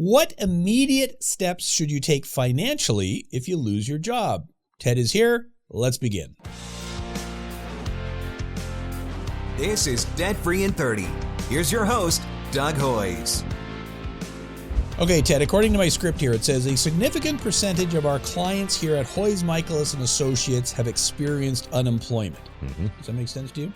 What immediate steps should you take financially if you lose your job? Ted is here. Let's begin. This is Debt Free in 30. Here's your host, Doug Hoyes. Okay, Ted, according to my script here, it says a significant percentage of our clients here at Hoyes, Michaelis & Associates have experienced unemployment. Does that make sense to you?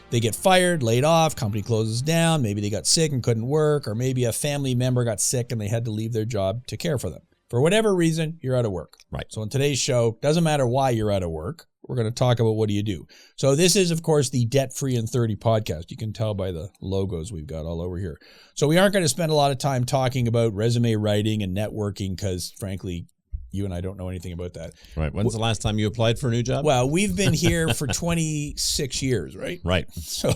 They get fired, laid off, company closes down, maybe they got sick and couldn't work, or maybe a family member got sick and they had to leave their job to care for them. For whatever reason, you're out of work. Right. So in today's show, doesn't matter why you're out of work, we're going to talk about what do you do. So this is, of course, the Debt Free in 30 podcast. You can tell by the logos we've got all over here. So we aren't going to spend a lot of time talking about resume writing and networking because, frankly, you and I don't know anything about that. Right. When's the last time you applied for a new job? Well, we've been here for 26 years, right? Right. So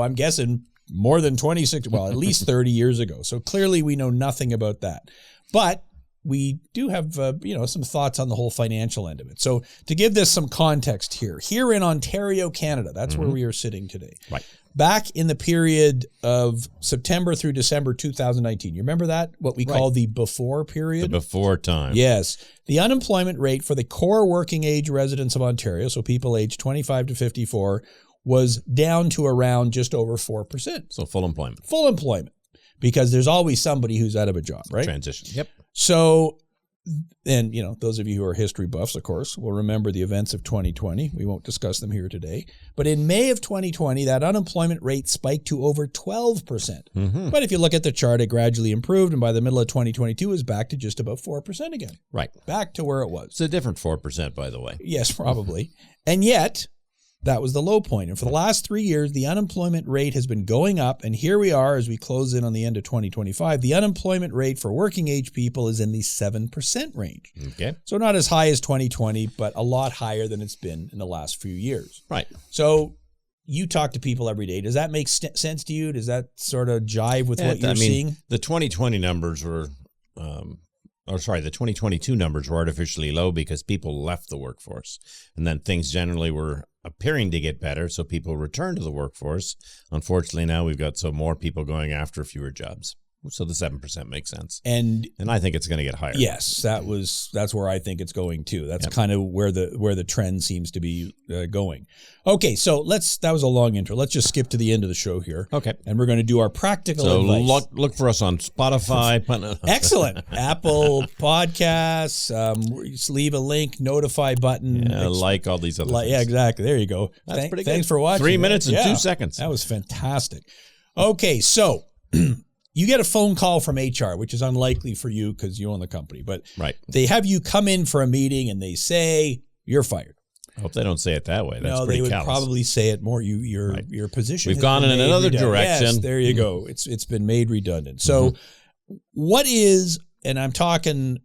I'm guessing more than 26, well, at least 30 years ago. So clearly we know nothing about that. But we do have, some thoughts on the whole financial end of it. So to give this some context here in Ontario, Canada, that's where we are sitting today. Right. Back in the period of September through December 2019, you remember that? What we call the before period? The before time. Yes. The unemployment rate for the core working age residents of Ontario, so people aged 25 to 54, was down to around just over 4%. So full employment. Full employment. Because there's always somebody who's out of a job, right? Transition. Yep. So, and, those of you who are history buffs, of course, will remember the events of 2020. We won't discuss them here today. But in May of 2020, that unemployment rate spiked to over 12%. But if you look at the chart, it gradually improved. And by the middle of 2022, it was back to just about 4% again. Right. Back to where it was. It's a different 4%, by the way. Yes, probably. And yet, that was the low point. And for the last 3 years, the unemployment rate has been going up. And here we are as we close in on the end of 2025. The unemployment rate for working age people is in the 7% range. Okay. So not as high as 2020, but a lot higher than it's been in the last few years. Right. So you talk to people every day. Does that make sense to you? Does that sort of jive with what you're seeing? The 2020 numbers were... the 2022 numbers were artificially low because people left the workforce. And then things generally were appearing to get better, so people returned to the workforce. Unfortunately, now we've got more people going after fewer jobs. So the 7% makes sense. And I think it's going to get higher. Yes, that's where I think it's going too. That's kind of where the trend seems to be going. Okay, so that was a long intro. Let's just skip to the end of the show here. Okay. And we're going to do our practical advice. So look for us on Spotify. Excellent. Apple Podcasts, just leave a link, notify button. Yeah, like all these other things. Yeah, exactly. There you go. That's pretty good. Thanks for watching. 3 minutes and 2 seconds. That was fantastic. Okay, so... You get a phone call from HR, which is unlikely for you because you own the company, but they have you come in for a meeting and they say you're fired. I hope they don't say it that way. That's no, pretty they would callous. Probably say it more. Your position. We've gone in another direction. Yes, there you go. It's been made redundant. So, what is? And I'm talking.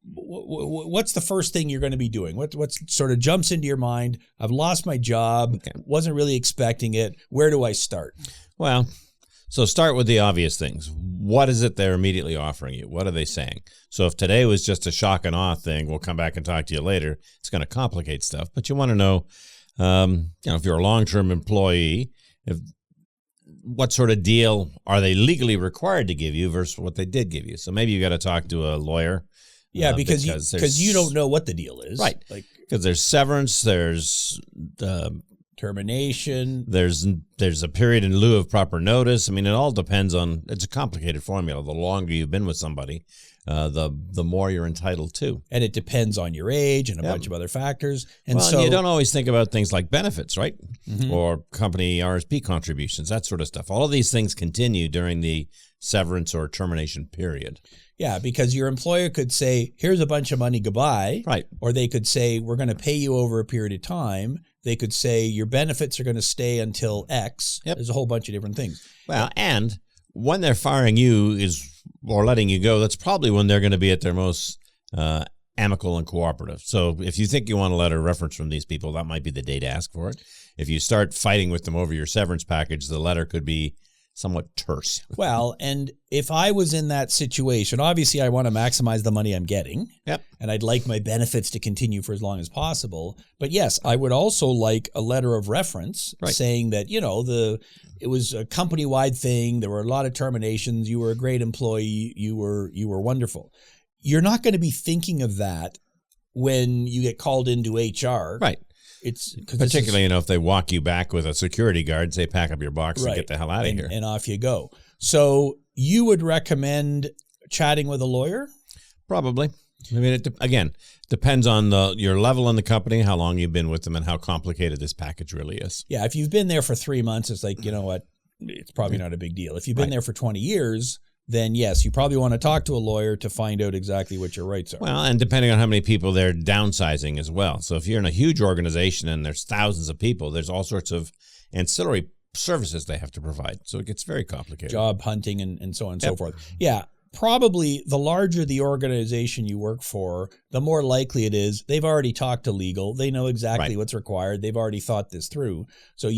What's the first thing you're going to be doing? What sort of jumps into your mind? I've lost my job. Okay. Wasn't really expecting it. Where do I start? Well. So start with the obvious things. What is it they're immediately offering you? What are they saying? So if today was just a shock and awe thing, we'll come back and talk to you later. It's going to complicate stuff, but you want to know, if you're a long-term employee, what sort of deal are they legally required to give you versus what they did give you? So maybe you got to talk to a lawyer. Yeah, because you don't know what the deal is. Right. Because there's severance, there's termination. There's a period in lieu of proper notice. I mean, it all depends on, it's a complicated formula. The longer you've been with somebody, the more you're entitled to. And it depends on your age and a bunch of other factors. And so you don't always think about things like benefits, right? Or company RSP contributions, that sort of stuff. All of these things continue during the severance or termination period. Yeah, because your employer could say, here's a bunch of money, goodbye. Right. Or they could say, we're going to pay you over a period of time. They could say, your benefits are going to stay until X. Yep. There's a whole bunch of different things. Well, and when they're firing you or letting you go, that's probably when they're going to be at their most amicable and cooperative. So if you think you want a letter of reference from these people, that might be the day to ask for it. If you start fighting with them over your severance package, the letter could be somewhat terse. Well, and if I was in that situation, obviously I want to maximize the money I'm getting. Yep. And I'd like my benefits to continue for as long as possible. But yes, I would also like a letter of reference saying that, it was a company-wide thing. There were a lot of terminations. You were a great employee. You were wonderful. You're not going to be thinking of that when you get called into HR. Right. It's particularly, if they walk you back with a security guard, say, pack up your box and get the hell out of here. And off you go. So you would recommend chatting with a lawyer? Probably. I mean, again, depends on your level in the company, how long you've been with them, and how complicated this package really is. Yeah, if you've been there for 3 months, it's like, you know what, it's probably not a big deal. If you've been there for 20 years, then yes, you probably want to talk to a lawyer to find out exactly what your rights are. Well, and depending on how many people they're downsizing as well. So if you're in a huge organization and there's thousands of people, there's all sorts of ancillary services they have to provide. So it gets very complicated. Job hunting and so on and so forth. Yeah, probably the larger the organization you work for, the more likely it is they've already talked to legal. They know exactly what's required. They've already thought this through. So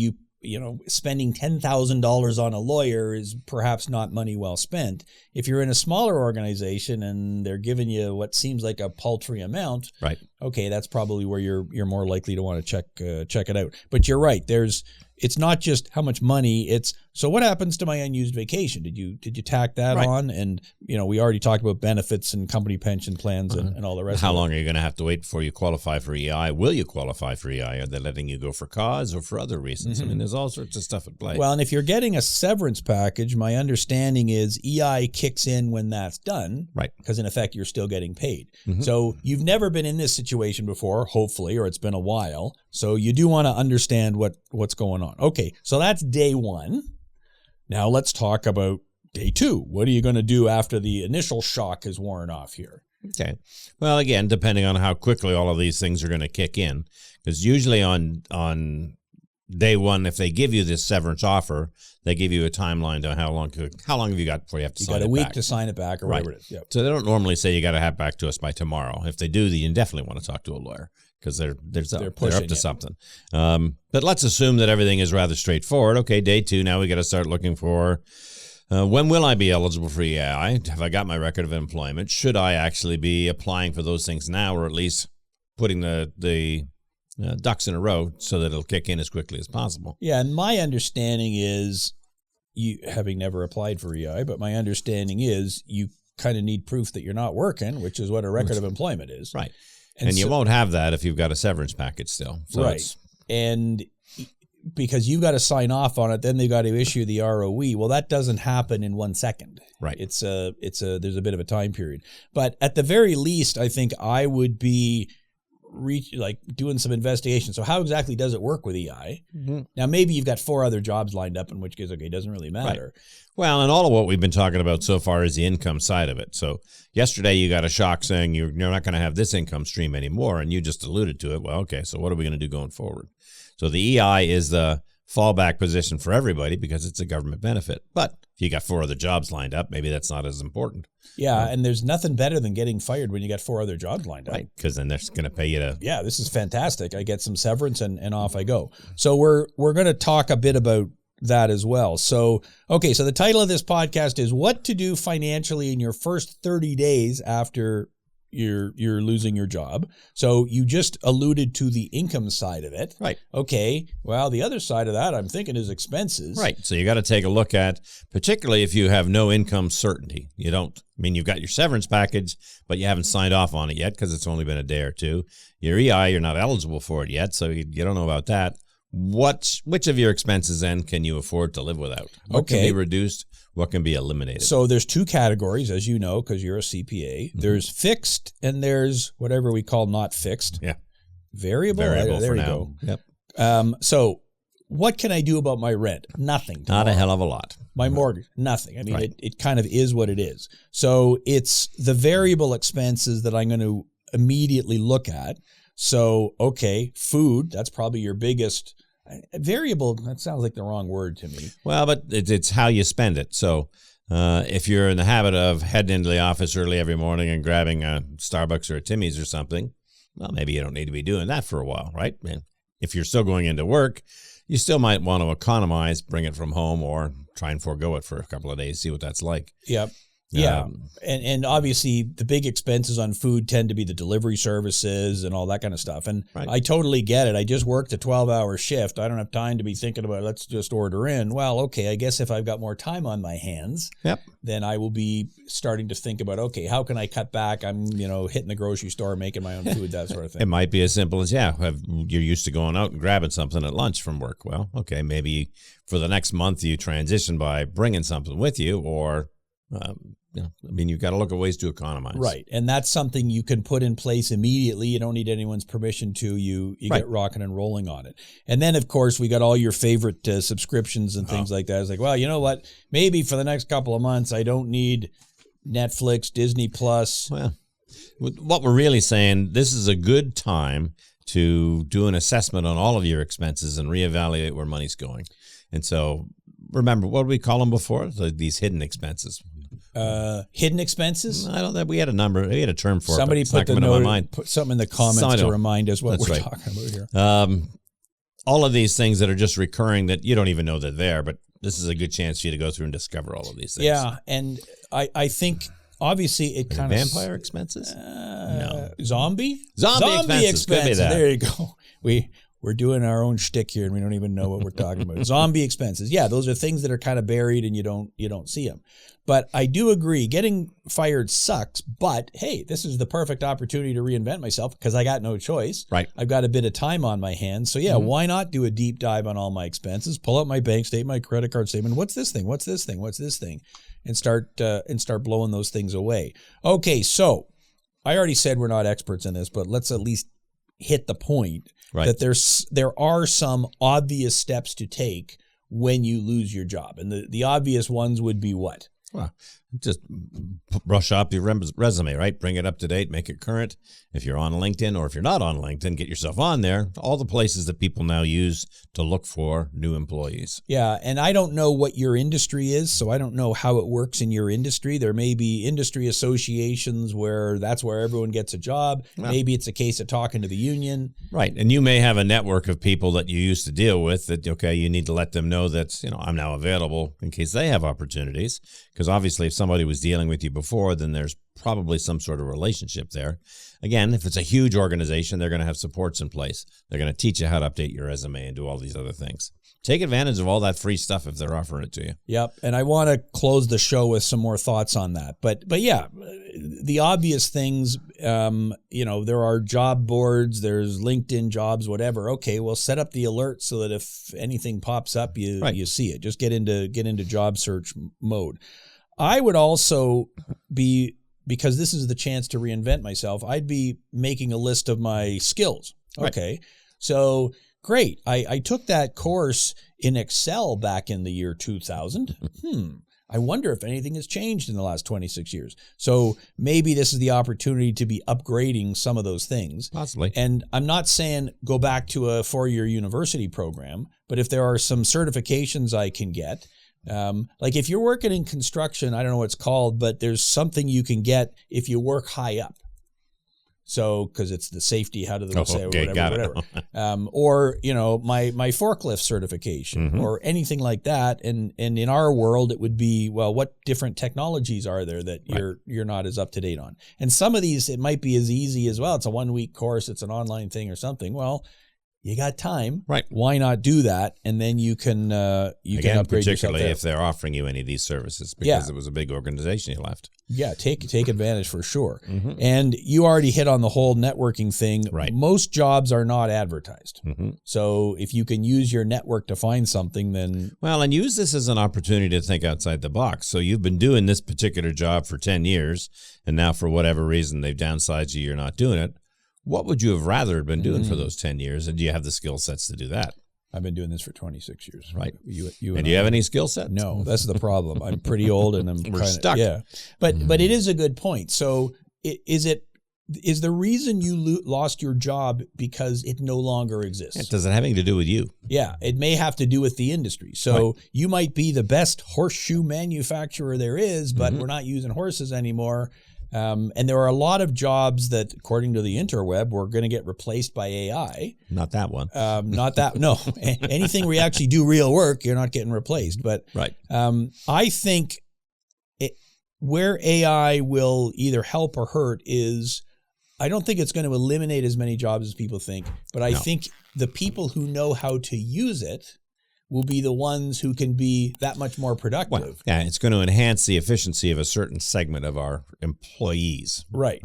spending $10,000 on a lawyer is perhaps not money well spent. If you're in a smaller organization and they're giving you what seems like a paltry amount, okay, that's probably where you're more likely to want to check it out. But you're right. It's not just how much money, it's so what happens to my unused vacation? Did you tack that on? And we already talked about benefits and company pension plans and all the rest. How of long are you going to have to wait before you qualify for EI? Will you qualify for EI? Are they letting you go for cause or for other reasons? I mean, there's all sorts of stuff at play. Well, and if you're getting a severance package, my understanding is EI kicks in when that's done. Right. Because in effect, you're still getting paid. So you've never been in this situation before, hopefully, or it's been a while. So you do want to understand what's going on. Okay, so that's day one. Now let's talk about day two. What are you going to do after the initial shock has worn off here? Okay. Well, again, depending on how quickly all of these things are going to kick in, because usually on day one, if they give you this severance offer, they give you a timeline to how long have you got before you have to sign it back. You got a week to sign it back or whatever it is. Yep. So they don't normally say you got to have back to us by tomorrow. If they do, then you definitely want to talk to a lawyer because they're up to something. But let's assume that everything is rather straightforward. Okay, day two, now we got to start looking for when will I be eligible for EI? Have I got my record of employment? Should I actually be applying for those things now, or at least putting the ducks in a row so that it'll kick in as quickly as possible? Yeah, and my understanding is, you having never applied for EI, but my understanding is you kind of need proof that you're not working, which is what a record of employment is. Right. And you won't have that if you've got a severance package still. So right. And because you've got to sign off on it, then they've got to issue the ROE. Well, that doesn't happen in 1 second. Right. There's a bit of a time period. But at the very least, I think I would be doing some investigation. So how exactly does it work with EI? Now, maybe you've got 4 other jobs lined up, in which case, okay, it doesn't really matter. Right. Well, and all of what we've been talking about so far is the income side of it. So yesterday you got a shock saying you're not going to have this income stream anymore, and you just alluded to it. Well, okay, so what are we going to do going forward? So the EI is the fallback position for everybody because it's a government benefit. But if you got 4 other jobs lined up, maybe that's not as important. Yeah, and there's nothing better than getting fired when you got 4 other jobs lined up. Right, because then they're going to pay you to... Yeah, this is fantastic. I get some severance and off I go. So we're going to talk a bit about that as well. So, okay, so the title of this podcast is What to Do Financially in Your First 30 Days After You're Losing Your Job. So you just alluded to the income side of it. Right. Okay, well, the other side of that I'm thinking is expenses. Right, so you got to take a look at, particularly if you have no income certainty. You don't, you've got your severance package, but you haven't signed off on it yet because it's only been a day or two. Your EI, you're not eligible for it yet, so you don't know about that. Which of your expenses then can you afford to live without? What can be reduced? What can be eliminated? So there's 2 categories, as you know, because you're a CPA. There's fixed and there's whatever we call not fixed. Yeah. Variable there you now. go. Yep. So what can I do about my rent? Nothing. Not a hell of a lot. My mortgage? Nothing. It kind of is what it is. So it's the variable expenses that I'm going to immediately look at. So, okay, food, that's probably your biggest variable. That sounds like the wrong word to me. Well, but it's how you spend it. So if you're in the habit of heading into the office early every morning and grabbing a Starbucks or a Timmy's or something, well, maybe you don't need to be doing that for a while, right? And if you're still going into work, you still might want to economize, bring it from home, or try and forego it for a couple of days, see what that's like. Yep. Yeah. And obviously the big expenses on food tend to be the delivery services and all that kind of stuff. And I totally get it. I just worked a 12-hour shift. I don't have time to be thinking about, let's just order in. Well, okay, I guess if I've got more time on my hands, then I will be starting to think about, okay, how can I cut back? I'm, hitting the grocery store, making my own food, that sort of thing. It might be as simple as, you're used to going out and grabbing something at lunch from work. Well, okay, maybe for the next month you transition by bringing something with you, or you've got to look at ways to economize. Right. And that's something you can put in place immediately. You don't need anyone's permission to. You get rocking and rolling on it. And then, of course, we got all your favorite subscriptions and things like that. It's like, well, you know what? Maybe for the next couple of months, I don't need Netflix, Disney Plus. Well, what we're really saying, this is a good time to do an assessment on all of your expenses and reevaluate where money's going. And so remember, what did we call them before? These hidden expenses. Hidden expenses? I don't know. We had a number. We had a term for Somebody it. Somebody put something in the comments to remind us what we're talking about here. All of these things that are just recurring that you don't even know they're there, but this is a good chance for you to go through and discover all of these things. Yeah, and I think obviously it kind of vampire expenses. No, zombie expenses. Could be that. There you go. We're doing our own shtick here, and we don't even know what we're talking about. Zombie expenses. Yeah, those are things that are kind of buried, and you don't see them. But I do agree, getting fired sucks. But hey, this is the perfect opportunity to reinvent myself because I got no choice. Right. I've got a bit of time on my hands, so why not do a deep dive on all my expenses? Pull out my bank statement, my credit card statement. What's this thing? What's this thing? What's this thing? And start blowing those things away. Okay, so I already said we're not experts in this, but let's at least hit the point. Right. That there are some obvious steps to take when you lose your job. And the obvious ones would be what? Well, just brush up your resume, right? Bring it up to date, make it current. If you're on LinkedIn, or if you're not on LinkedIn, get yourself on there. All the places that people now use to look for new employees. Yeah, and I don't know what your industry is, so I don't know how it works in your industry. There may be industry associations where that's where everyone gets a job. Well, maybe it's a case of talking to the union. Right, and you may have a network of people that you used to deal with that, okay, you need to let them know that, I'm now available in case they have opportunities. Because obviously if somebody was dealing with you before, then there's probably some sort of relationship there. Again, if it's a huge organization, they're going to have supports in place. They're going to teach you how to update your resume and do all these other things. Take advantage of all that free stuff if they're offering it to you. Yep, and I want to close the show with some more thoughts on that. But yeah, the obvious things, there are job boards, there's LinkedIn jobs, whatever. Okay, well, set up the alert so that if anything pops up, you see it. Just get into job search mode. I would also be, because this is the chance to reinvent myself, I'd be making a list of my skills. Okay, right. So great. I took that course in Excel back in the year 2000. I wonder if anything has changed in the last 26 years. So maybe this is the opportunity to be upgrading some of those things. Possibly. And I'm not saying go back to a 4-year university program, but if there are some certifications I can get, like if you're working in construction, I don't know what it's called, but there's something you can get if you work high up. So, because it's the safety, how do they say, okay, whatever. Or, my forklift certification or anything like that. And in our world, it would be, well, what different technologies are there that you're not as up to date on? And some of these, it might be as easy as, well, it's a 1-week course, it's an online thing or something. Well, you got time, right? Why not do that? And then you can upgrade yourself there. Particularly if they're offering you any of these services, because it was a big organization you left. Yeah, take advantage for sure. And you already hit on the whole networking thing. Right. Most jobs are not advertised. So if you can use your network to find something, then... Well, and use this as an opportunity to think outside the box. So you've been doing this particular job for 10 years, and now for whatever reason they've downsized you, you're not doing it. What would you have rather been doing for those 10 years? And do you have the skill sets to do that? I've been doing this for 26 years. Right. And do you have any skill sets? No, that's the problem. I'm pretty old and We're stuck. Yeah. But it is a good point. So is the reason you lost your job because it no longer exists? Does it have anything to do with you? Yeah, it may have to do with the industry. So you might be the best horseshoe manufacturer there is, but we're not using horses anymore. And there are a lot of jobs that, according to the interweb, were going to get replaced by AI. Not that one. Not that. No, anything where you actually do real work, you're not getting replaced. But right. I think where AI will either help or hurt is, I don't think it's going to eliminate as many jobs as people think, but I think the people who know how to use it will be the ones who can be that much more productive. Well, yeah, it's going to enhance the efficiency of a certain segment of our employees. Right.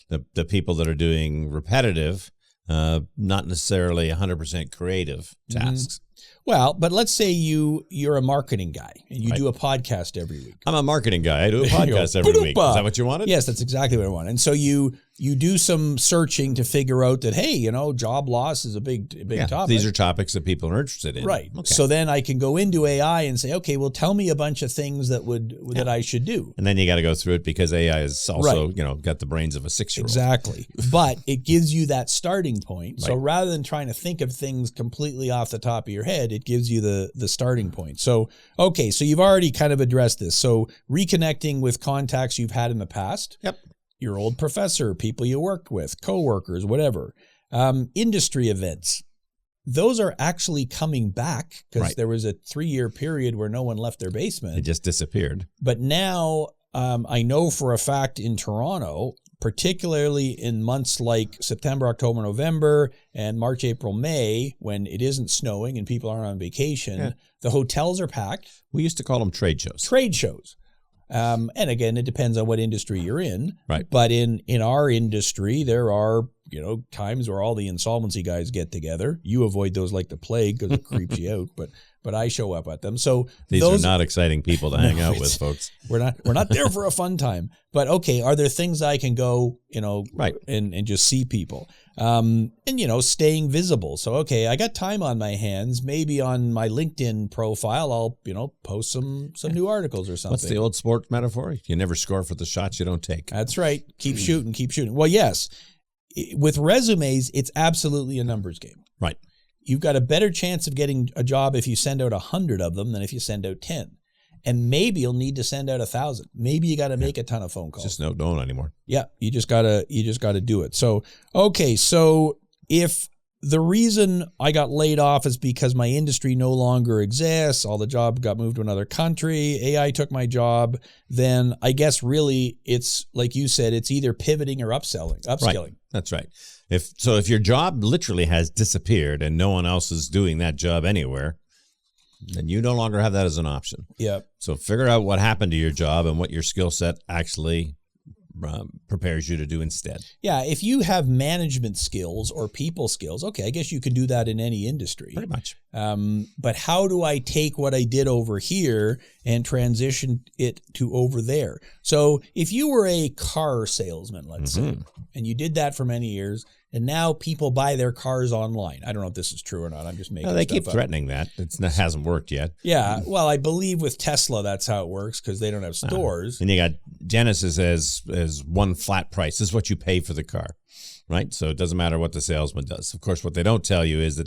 The people that are doing repetitive, not necessarily 100% creative tasks. Well, but let's say you're a marketing guy and you do a podcast every week. I'm a marketing guy. I do a podcast every week. Is that what you wanted? Yes, that's exactly what I want. And so you do some searching to figure out that, hey, job loss is a big topic. These are topics that people are interested in. Right. Okay. So then I can go into AI and say, okay, well, tell me a bunch of things that I should do. And then you got to go through it because AI is also, got the brains of a 6-year-old. Exactly. But it gives you that starting point. Right. So rather than trying to think of things completely off the top of your head, it gives you the starting point. So, okay, so you've already kind of addressed this. So reconnecting with contacts you've had in the past. Yep. Your old professor, people you worked with, coworkers, whatever. Industry events. Those are actually coming back because there was a 3-year period where no one left their basement. It just disappeared. But now I know for a fact in Toronto, particularly in months like September, October, November, and March, April, May, when it isn't snowing and people aren't on vacation, the hotels are packed. We used to call them trade shows. Trade shows. And again, it depends on what industry you're in. Right. But in our industry, there are, times where all the insolvency guys get together. You avoid those like the plague because it creeps you out, but I show up at them. So these are not exciting people to hang out with, folks. We're not there for a fun time. But okay, are there things I can go, and just see people? And staying visible. So okay, I got time on my hands. Maybe on my LinkedIn profile, I'll post some new articles or something. What's the old sport metaphor? You never score for the shots you don't take. That's right. Keep shooting. Well, yes. With resumes, it's absolutely a numbers game. Right. You've got a better chance of getting a job if you send out 100 of them than if you send out 10. And maybe you'll need to send out 1,000. Maybe you got to make a ton of phone calls. Just don't anymore. Yeah, you just gotta do it. So okay, so if the reason I got laid off is because my industry no longer exists, all the job got moved to another country, AI took my job, then I guess really it's like you said, it's either pivoting or upskilling. Right. That's right. If your job literally has disappeared and no one else is doing that job anywhere, then you no longer have that as an option. Yeah. So figure out what happened to your job and what your skill set actually prepares you to do instead. Yeah, if you have management skills or people skills, okay, I guess you can do that in any industry. Pretty much. But how do I take what I did over here and transition it to over there? So if you were a car salesman, let's say, and you did that for many years, and now people buy their cars online. I don't know if this is true or not. I'm just making they keep threatening that. It hasn't worked yet. Yeah. Well, I believe with Tesla, that's how it works because they don't have stores. And you got Genesis as one flat price. This is what you pay for the car, right? So it doesn't matter what the salesman does. Of course, what they don't tell you is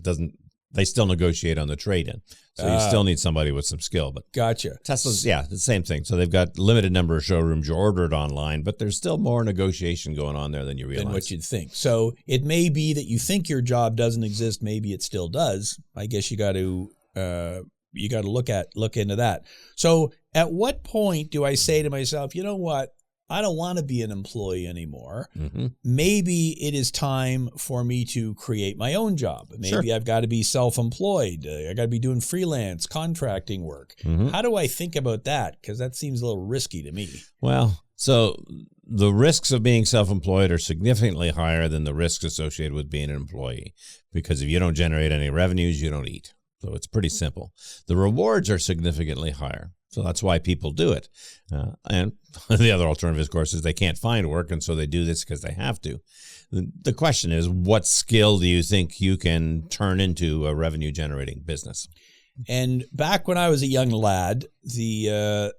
they still negotiate on the trade-in. So you still need somebody with some skill. But gotcha. Tesla's, the same thing. So they've got limited number of showrooms. You order it online, but there's still more negotiation going on there than you realize. Than what you'd think. So it may be that you think your job doesn't exist. Maybe it still does. I guess you got to look into that. So at what point do I say to myself, you know what? I don't want to be an employee anymore. Maybe it is time for me to create my own job. Maybe I've got to be self-employed. I got to be doing freelance contracting work. How do I think about that? Because that seems a little risky to me. Well, so the risks of being self-employed are significantly higher than the risks associated with being an employee. Because if you don't generate any revenues, you don't eat. So it's pretty simple. The rewards are significantly higher. So that's why people do it. And the other alternative, of course, is they can't find work, and so they do this because they have to. The question is, what skill do you think you can turn into a revenue-generating business? And back when I was a young lad, the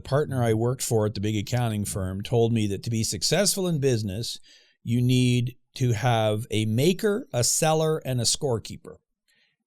partner I worked for at the big accounting firm told me that to be successful in business, you need to have a maker, a seller, and a scorekeeper.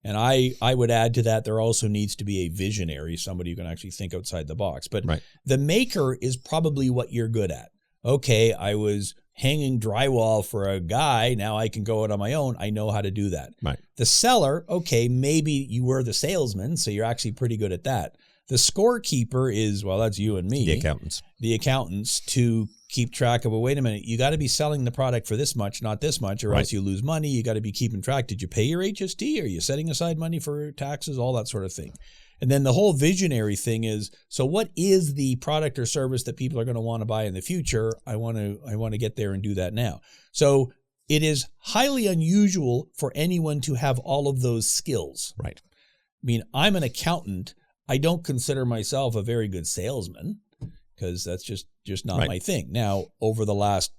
And I would add to that, there also needs to be a visionary, somebody who can actually think outside the box. But the maker is probably what you're good at. okay, I was hanging drywall for a guy. Now I can go out on my own. I know how to do that. Right. The seller, okay, maybe you were the salesman, so you're actually pretty good at that. The scorekeeper is, well, that's you and me. The accountants. The accountants to keep track of, well, wait a minute, you got to be selling the product for this much, not this much, or else you lose money. You got to be keeping track. Did you pay your HST? Are you setting aside money for taxes? All that sort of thing. And then the whole visionary thing is, so what is the product or service that people are going to want to buy in the future? I want to get there and do that now. So it is highly unusual for anyone to have all of those skills. Right. I mean, I'm an accountant. I don't consider myself a very good salesman because that's just not my thing. Now, over the last,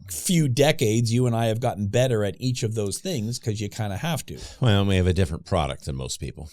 few decades, you and I have gotten better at each of those things because you kind of have to. Well, we have a different product than most people.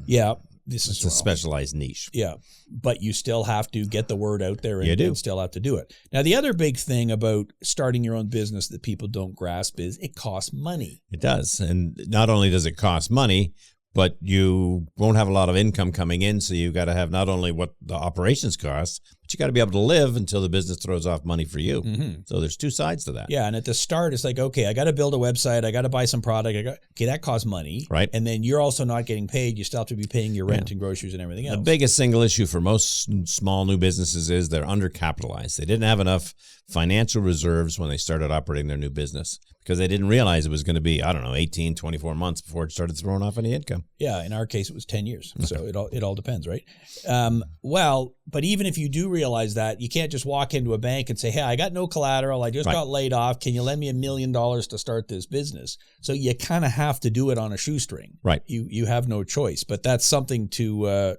Yeah. It's a specialized niche. Yeah. But you still have to get the word out there and still have to do it. Now, the other big thing about starting your own business that people don't grasp is it costs money. It does. And not only does it cost money, but you won't have a lot of income coming in. So you've got to have not only what the operations cost, but you got to be able to live until the business throws off money for you. Mm-hmm. So there's two sides to that. Yeah. And at the start, it's like, okay, I got to build a website. I got to buy some product. Okay, that costs money. Right. And then you're also not getting paid. You still have to be paying your rent and groceries and everything else. The biggest single issue for most small new businesses is they're undercapitalized. They didn't have enough financial reserves when they started operating their new business because they didn't realize it was going to be, 18, 24 months before it started throwing off any income. Yeah. In our case, it was 10 years. So it all depends, right? But even if you do realize that, you can't just walk into a bank and say, hey, I got no collateral. I just got laid off. Can you lend me $1 million to start this business? So you kind of have to do it on a shoestring. Right. You have no choice, but that's something to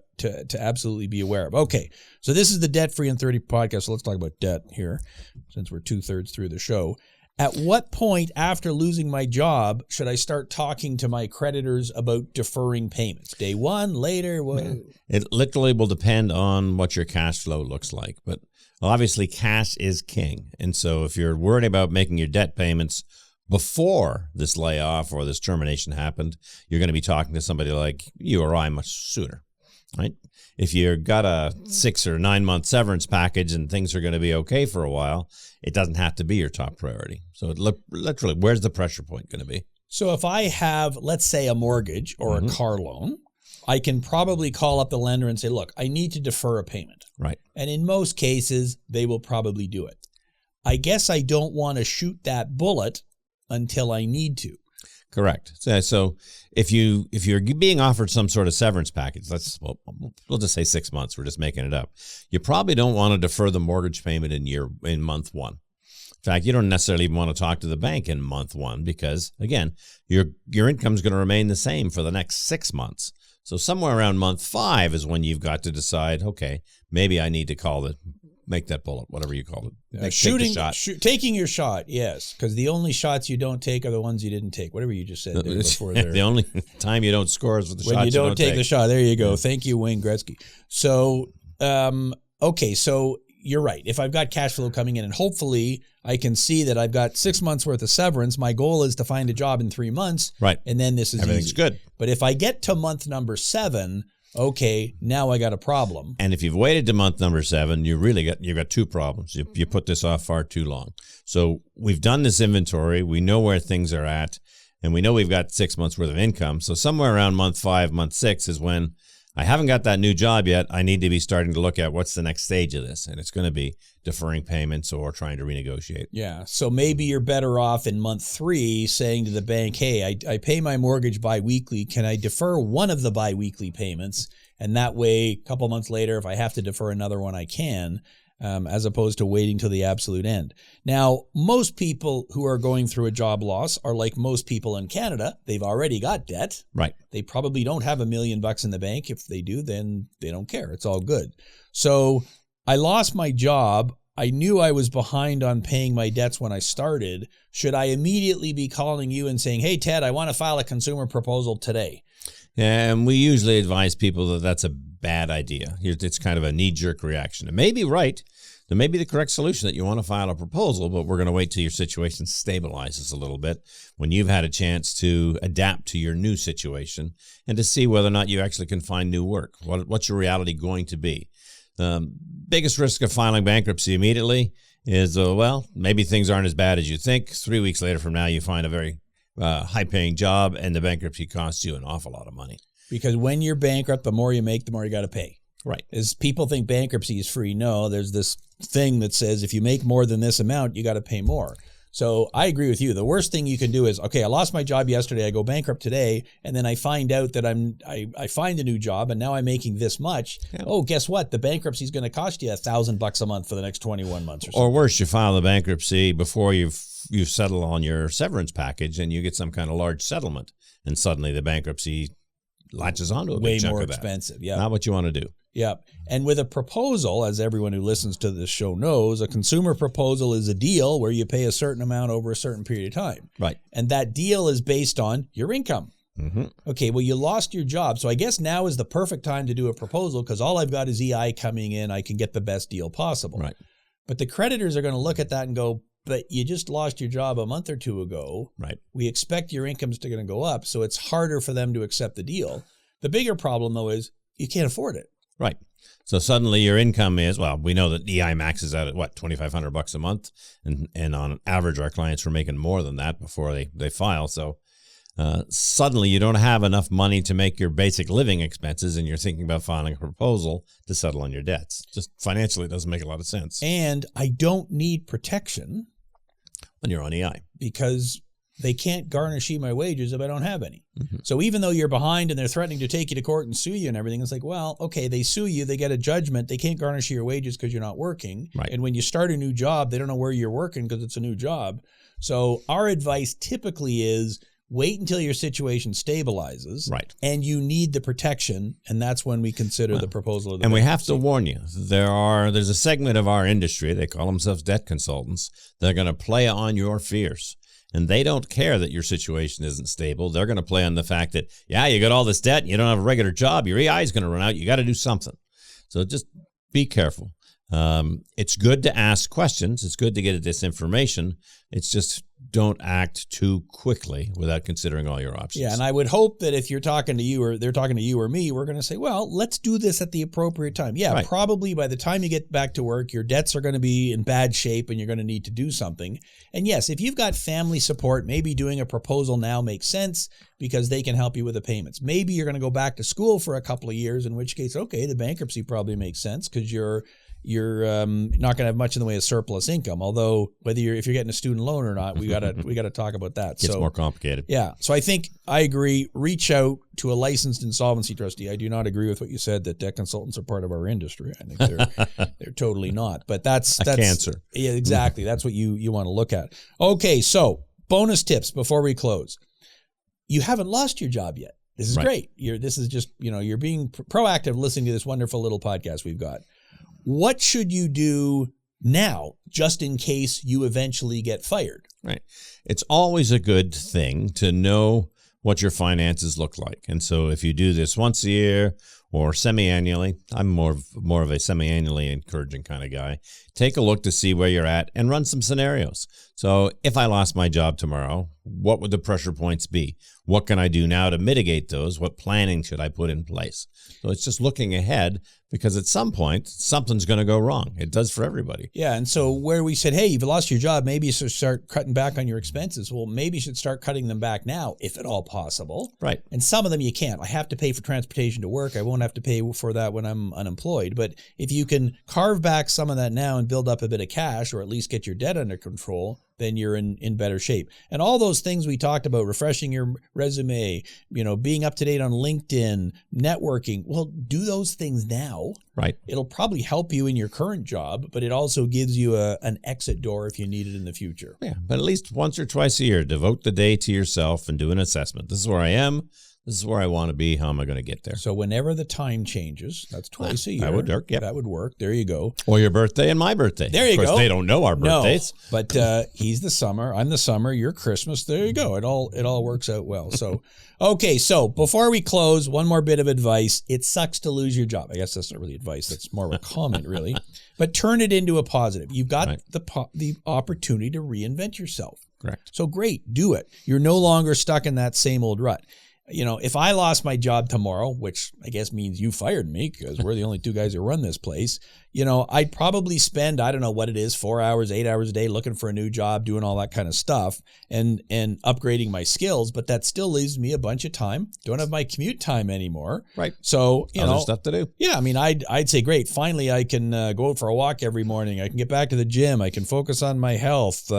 absolutely be aware of. Okay. So this is the Debt Free in 30 podcast. So let's talk about debt here since we're 2/3 through the show. At what point after losing my job should I start talking to my creditors about deferring payments? Day one, later? What? It literally will depend on what your cash flow looks like. But obviously, cash is king. And so if you're worried about making your debt payments before this layoff or this termination happened, you're going to be talking to somebody like you or I much sooner. Right? If you've got a 6 or 9 month severance package and things are going to be okay for a while, it doesn't have to be your top priority. So literally, where's the pressure point going to be? So if I have, let's say, a mortgage or a car loan, I can probably call up the lender and say, look, I need to defer a payment. Right. And in most cases, they will probably do it. I guess I don't want to shoot that bullet until I need to. Correct. So if you're being offered some sort of severance package, we'll just say 6 months. We're just making it up. You probably don't want to defer the mortgage payment in month one. In fact, you don't necessarily even want to talk to the bank in month one because, again, your income is going to remain the same for the next 6 months. So somewhere around month 5 is when you've got to decide, okay, maybe I need to make that bullet, whatever you call it. Taking your shot, yes, because the only shots you don't take are the ones you didn't take. Whatever you just said there before there. The only time you don't score is with the shots when you don't take the shot. There you go. Yeah. Thank you, Wayne Gretzky. So, okay, so you're right. If I've got cash flow coming in and hopefully I can see that I've got 6 months worth of severance, my goal is to find a job in 3 months. Right. And then this is everything's easy. Good. But if I get to month number 7, okay, now I got a problem. And if you've waited to month number 7, you've got 2 problems. You put this off far too long. So we've done this inventory. We know where things are at, and we know we've got 6 months worth of income. So somewhere around month 5, month 6 is when I haven't got that new job yet. I need to be starting to look at what's the next stage of this, and it's going to be deferring payments or trying to renegotiate. Yeah, so maybe you're better off in month 3 saying to the bank, hey, I pay my mortgage biweekly. Can I defer one of the biweekly payments? And that way, a couple months later, if I have to defer another one, I can, as opposed to waiting till the absolute end. Now, most people who are going through a job loss are like most people in Canada. They've already got debt. Right. They probably don't have $1 million in the bank. If they do, then they don't care. It's all good. So I lost my job. I knew I was behind on paying my debts when I started. Should I immediately be calling you and saying, hey, Ted, I want to file a consumer proposal today? And we usually advise people that that's a bad idea. It's kind of a knee-jerk reaction. It may be right. There may be the correct solution that you want to file a proposal, but we're going to wait till your situation stabilizes a little bit when you've had a chance to adapt to your new situation and to see whether or not you actually can find new work. What's your reality going to be? Biggest risk of filing bankruptcy immediately is, maybe things aren't as bad as you think. 3 weeks later from now, you find a very high-paying job, and the bankruptcy costs you an awful lot of money. Because when you're bankrupt, the more you make, the more you got to pay. Right. As people think bankruptcy is free. No, there's this thing that says if you make more than this amount, you got to pay more. So I agree with you. The worst thing you can do is, okay, I lost my job yesterday. I go bankrupt today, and then I find out that I find a new job, and now I'm making this much. Yeah. Oh, guess what? The bankruptcy is going to cost you $1,000 a month for the next 21 months or something. Or worse, you file the bankruptcy before you settle on your severance package, and you get some kind of large settlement, and suddenly the bankruptcy latches onto a big chunk of that. Way more expensive. Yeah, not what you want to do. Yeah. And with a proposal, as everyone who listens to this show knows, a consumer proposal is a deal where you pay a certain amount over a certain period of time. Right. And that deal is based on your income. Mm-hmm. Okay, well, you lost your job. So I guess now is the perfect time to do a proposal because all I've got is EI coming in. I can get the best deal possible. Right. But the creditors are going to look at that and go, but you just lost your job a month or two ago. Right. We expect your income's going to go up. So it's harder for them to accept the deal. The bigger problem, though, is you can't afford it. Right. So suddenly your income is, we know that EI maxes out at $2,500 a month. And on average, our clients were making more than that before they file. So suddenly you don't have enough money to make your basic living expenses, and you're thinking about filing a proposal to settle on your debts. Just financially, it doesn't make a lot of sense. And I don't need protection. When you're on EI. Because they can't garnish my wages if I don't have any. Mm-hmm. So even though you're behind and they're threatening to take you to court and sue you and everything, it's like, well, okay, they sue you, they get a judgment, they can't garnish your wages because you're not working. Right. And when you start a new job, they don't know where you're working because it's a new job. So our advice typically is wait until your situation stabilizes. Right. And you need the protection, and that's when we consider the proposal of the And we have to warn you, there's a segment of our industry, they call themselves debt consultants, they're going to play on your fears. And they don't care that your situation isn't stable. They're going to play on the fact that, you got all this debt, you don't have a regular job, your EI is going to run out, you got to do something. So just be careful. It's good to ask questions. It's good to get this information. It's just don't act too quickly without considering all your options. Yeah, and I would hope that if you're talking to you or they're talking to you or me, we're going to say, well, let's do this at the appropriate time. Yeah, right. Probably by the time you get back to work, your debts are going to be in bad shape and you're going to need to do something. And yes, if you've got family support, maybe doing a proposal now makes sense because they can help you with the payments. Maybe you're going to go back to school for a couple of years, in which case, okay, the bankruptcy probably makes sense because you're not going to have much in the way of surplus income. Although if you're getting a student loan or not, we got to talk about that. It's more complicated. Yeah. So I think I agree. Reach out to a licensed insolvency trustee. I do not agree with what you said that debt consultants are part of our industry. I think they're totally not. But that's cancer. Yeah, exactly. That's what you want to look at. Okay. So bonus tips before we close. You haven't lost your job yet. This is great. This is just you're being proactive listening to this wonderful little podcast we've got. What should you do now, just in case you eventually get fired? Right. It's always a good thing to know what your finances look like. And so if you do this once a year or semi-annually, I'm more of a semi-annually encouraging kind of guy, take a look to see where you're at and run some scenarios. So if I lost my job tomorrow, what would the pressure points be? What can I do now to mitigate those? What planning should I put in place? So it's just looking ahead, because at some point, something's going to go wrong. It does for everybody. Yeah, and so where we said, hey, you've lost your job, maybe you should start cutting back on your expenses. Well, maybe you should start cutting them back now, if at all possible. Right. And some of them you can't. I have to pay for transportation to work. I won't have to pay for that when I'm unemployed. But if you can carve back some of that now and build up a bit of cash, or at least get your debt under control, then you're in better shape. And all those things we talked about, refreshing your resume, being up to date on LinkedIn, networking, well, do those things now. Right. It'll probably help you in your current job, but it also gives you an exit door if you need it in the future. Yeah, but at least once or twice a year, devote the day to yourself and do an assessment. This is where I am. This is where I want to be. How am I going to get there? So whenever the time changes, that's twice a year. That would work. Yep. That would work. There you go. Or your birthday and my birthday. There you go. Of course, they don't know our birthdays. No, but he's the summer. I'm the summer. You're Christmas. There you go. It all works out well. So, okay. So before we close, one more bit of advice. It sucks to lose your job. I guess that's not really advice. That's more of a comment, really. But turn it into a positive. You've got the opportunity to reinvent yourself. Correct. So great. Do it. You're no longer stuck in that same old rut. if I lost my job tomorrow, which I guess means you fired me because we're the only two guys who run this place, I'd probably spend, I don't know what it is, 4 hours, 8 hours a day looking for a new job, doing all that kind of stuff and upgrading my skills. But that still leaves me a bunch of time. Don't have my commute time anymore. Right. So, other stuff to do. Yeah. I mean, I'd say, great. Finally, I can go out for a walk every morning. I can get back to the gym. I can focus on my health.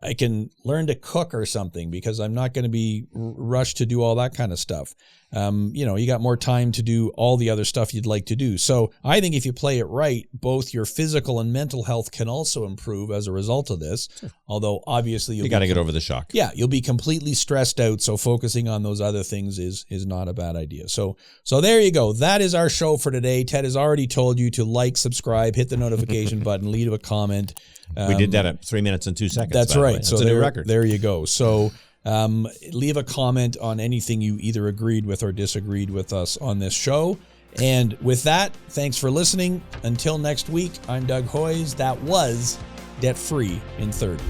I can learn to cook or something because I'm not going to be rushed to do all that kind of stuff. You got more time to do all the other stuff you'd like to do. So I think if you play it right, both your physical and mental health can also improve as a result of this. Sure. Although obviously you got to get over the shock. Yeah, you'll be completely stressed out. So focusing on those other things is not a bad idea. So there you go. That is our show for today. Ted has already told you to like, subscribe, hit the notification button, leave a comment. We did that at 3 minutes and 2 seconds. That's right. That's a new record. There you go. So leave a comment on anything you either agreed with or disagreed with us on this show. And with that, thanks for listening. Until next week, I'm Doug Hoyes. That was Debt Free in 30.